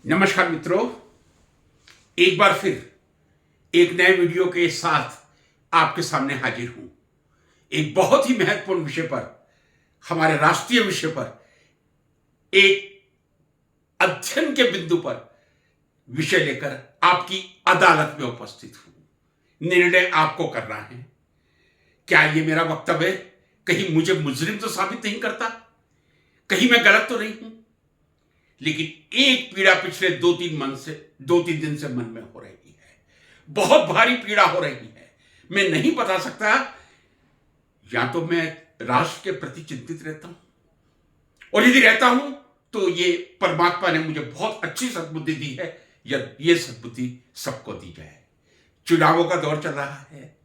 नमस्कार मित्रों, एक बार फिर एक नए वीडियो के साथ आपके सामने हाजिर हूं। एक बहुत ही महत्वपूर्ण विषय पर, हमारे राष्ट्रीय विषय पर, एक अध्ययन के बिंदु पर विषय लेकर आपकी अदालत में उपस्थित हूं। निर्णय आपको करना है। क्या ये मेरा वक्तव्य कहीं मुझे मुजरिम तो साबित नहीं करता, कहीं मैं गलत तो नहीं हूं? लेकिन एक पीड़ा पिछले दो तीन दिन से मन में हो रही है। बहुत भारी पीड़ा हो रही है। मैं नहीं बता सकता, या तो मैं राष्ट्र के प्रति चिंतित रहता हूं, और यदि रहता हूं तो ये परमात्मा ने मुझे बहुत अच्छी सद्बुद्धि दी है, या ये सद्बुद्धि सबको दी जाए। चुनावों का दौर चल रहा है,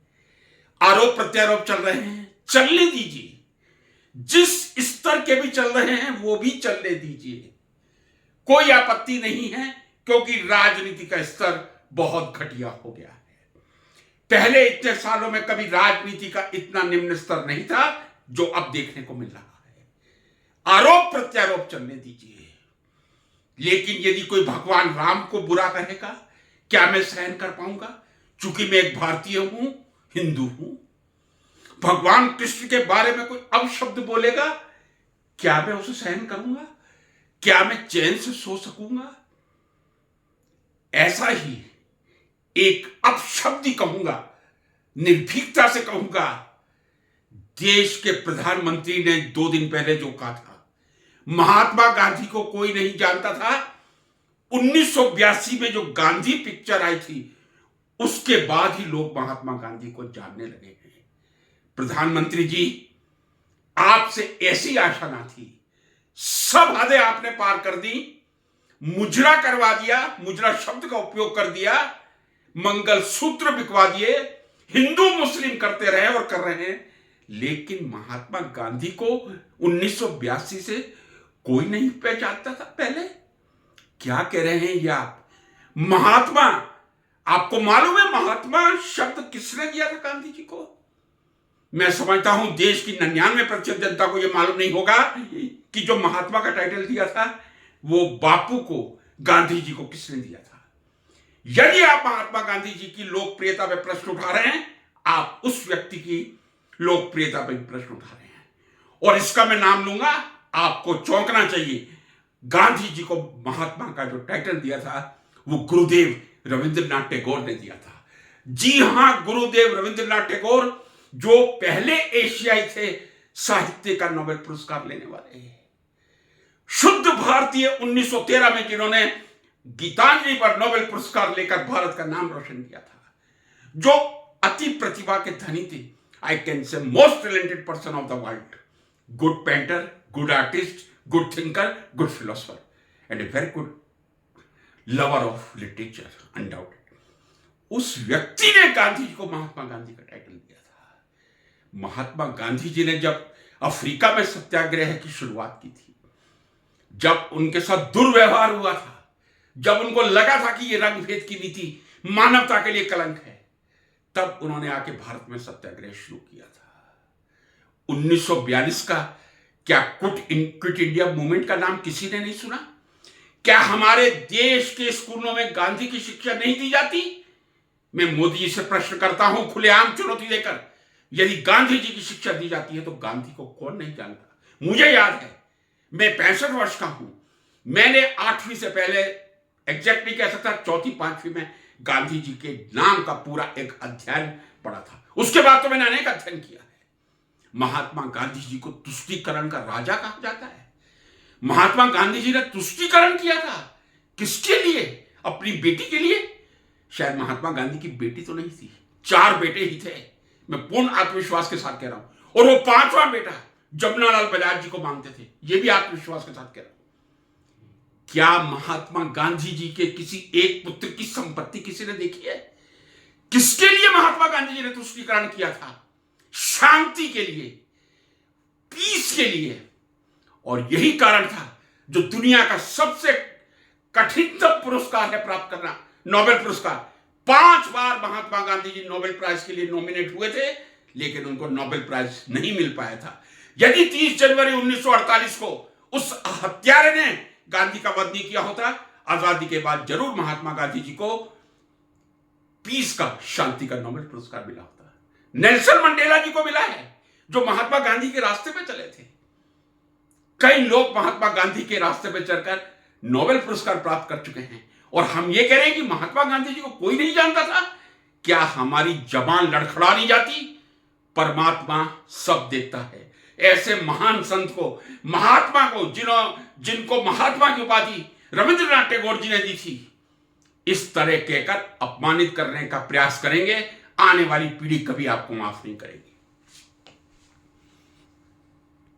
आरोप प्रत्यारोप चल रहे हैं, चलने दीजिए। जिस स्तर के भी चल रहे हैं वो भी चलने दीजिए, कोई आपत्ति नहीं है, क्योंकि राजनीति का स्तर बहुत घटिया हो गया है। पहले इतने सालों में कभी राजनीति का इतना निम्न स्तर नहीं था जो अब देखने को मिल रहा है। आरोप प्रत्यारोप चलने दीजिए, लेकिन यदि कोई भगवान राम को बुरा कहेगा, क्या मैं सहन कर पाऊंगा? चूंकि मैं एक भारतीय हूं, हिंदू हूं। भगवान कृष्ण के बारे में कोई अपशब्द बोलेगा, क्या मैं उसे सहन करूंगा? क्या मैं चैन से सो सकूंगा? ऐसा ही एक अपशब्द ही कहूंगा, निर्भीकता से कहूंगा। देश के प्रधानमंत्री ने 2 दिन पहले जो कहा था, महात्मा गांधी को कोई नहीं जानता था। 1982 में जो गांधी पिक्चर आई थी, उसके बाद ही लोग महात्मा गांधी को जानने लगे हैं। प्रधानमंत्री जी, आपसे ऐसी आशा ना थी। सब हदें आपने पार कर दी, मुजरा करवा दिया, मुजरा शब्द का उपयोग कर दिया, मंगल सूत्र बिकवा दिए, हिंदू मुस्लिम करते रहे और कर रहे हैं। लेकिन महात्मा गांधी को 1982 से कोई नहीं पहचानता था पहले। क्या कह रहे हैं ये आप? महात्मा, आपको मालूम है महात्मा शब्द किसने दिया था गांधी जी को? मैं समझता हूं देश की 99% जनता को यह मालूम नहीं होगा कि जो महात्मा का टाइटल दिया था वो बापू को, गांधी जी को किसने दिया था। यदि आप महात्मा गांधी जी की लोकप्रियता पे प्रश्न उठा रहे हैं, आप उस व्यक्ति की लोकप्रियता पे प्रश्न उठा रहे हैं, और इसका मैं नाम लूंगा, आपको चौंकना चाहिए। गांधी जी को महात्मा का जो टाइटल दिया था वो गुरुदेव रविंद्रनाथ टैगोर ने दिया था। जी हां, गुरुदेव रविंद्रनाथ टैगोर, जो पहले एशियाई थे साहित्य का नोबेल पुरस्कार लेने वाले, शुद्ध भारतीय 1913 में जिन्होंने गीतांजलि पर नोबेल पुरस्कार लेकर भारत का नाम रोशन किया था, जो अति प्रतिभा के धनी थे। I can say most talented person of the world, good painter, good artist, good thinker, good philosopher and a very good lover of literature, undoubted. उस व्यक्ति ने गांधी जी को महात्मा गांधी का टाइटल दिया था। महात्मा गांधी जी ने जब अफ्रीका में सत्याग्रह की शुरुआत की थी, जब उनके साथ दुर्व्यवहार हुआ था, जब उनको लगा था कि यह रंगभेद की नीति मानवता के लिए कलंक है, तब उन्होंने आके भारत में सत्याग्रह शुरू किया था। 1942 का क्या क्विट इंडिया मूवमेंट का नाम किसी ने नहीं सुना? क्या हमारे देश के स्कूलों में गांधी की शिक्षा नहीं दी जाती? मैं मोदी जी से प्रश्न करता हूं, खुलेआम चुनौती देकर, यदि गांधी जी की शिक्षा दी जाती है तो गांधी को कौन नहीं जानता? मुझे याद है, मैं 65 वर्ष का हूं। मैंने 8वीं से पहले, एग्जैक्ट नहीं कह सकता, 4वीं 5वीं में गांधी जी के नाम का पूरा एक अध्ययन पढ़ा था। उसके बाद तो मैंने अनेक अध्ययन किया है। महात्मा गांधी जी को तुष्टीकरण का राजा कहा जाता है। महात्मा गांधी जी ने तुष्टीकरण किया था। किसके लिए? अपनी बेटी के लिए। शायद महात्मा गांधी की बेटी तो नहीं थी, 4 बेटे ही थे। मैं पूर्ण आत्मविश्वास के साथ कह रहा हूं, और वो 5वां बेटा जमनालाल बजाज जी को मांगते थे, ये भी आत्मविश्वास के साथ कह रहा हूं। क्या महात्मा गांधी जी के किसी एक पुत्र की संपत्ति किसी ने देखी है? किसके लिए महात्मा गांधी जी ने तुष्टीकरण किया था? शांति के लिए, पीस के लिए। और यही कारण था जो दुनिया का सबसे कठिनतम पुरस्कार है प्राप्त करना, नोबेल पुरस्कार। 5 बार महात्मा गांधी जी नोबेल प्राइज के लिए नॉमिनेट हुए थे, लेकिन उनको नोबेल प्राइज नहीं मिल पाया था। यदि 30 जनवरी 1948 को उस हत्यारे ने गांधी का वध नहीं किया होता, आजादी के बाद जरूर महात्मा गांधी जी को पीस का, शांति का नोबेल पुरस्कार मिला होता। नेल्सन मंडेला जी को मिला है, जो महात्मा गांधी के रास्ते पे चले थे। कई लोग महात्मा गांधी के रास्ते पे चलकर नोबेल पुरस्कार प्राप्त कर चुके हैं, और हम ये कह रहे हैं कि महात्मा गांधी जी को कोई नहीं जानता था। क्या हमारी जबान लड़खड़ा नहीं जाती? परमात्मा सब देखता है। ऐसे महान संत को, महात्मा को, जिनको महात्मा की उपाधि रविंद्रनाथ टैगोर जी ने दी थी, इस तरह कहकर अपमानित करने का प्रयास करेंगे, आने वाली पीढ़ी कभी आपको माफ नहीं करेगी।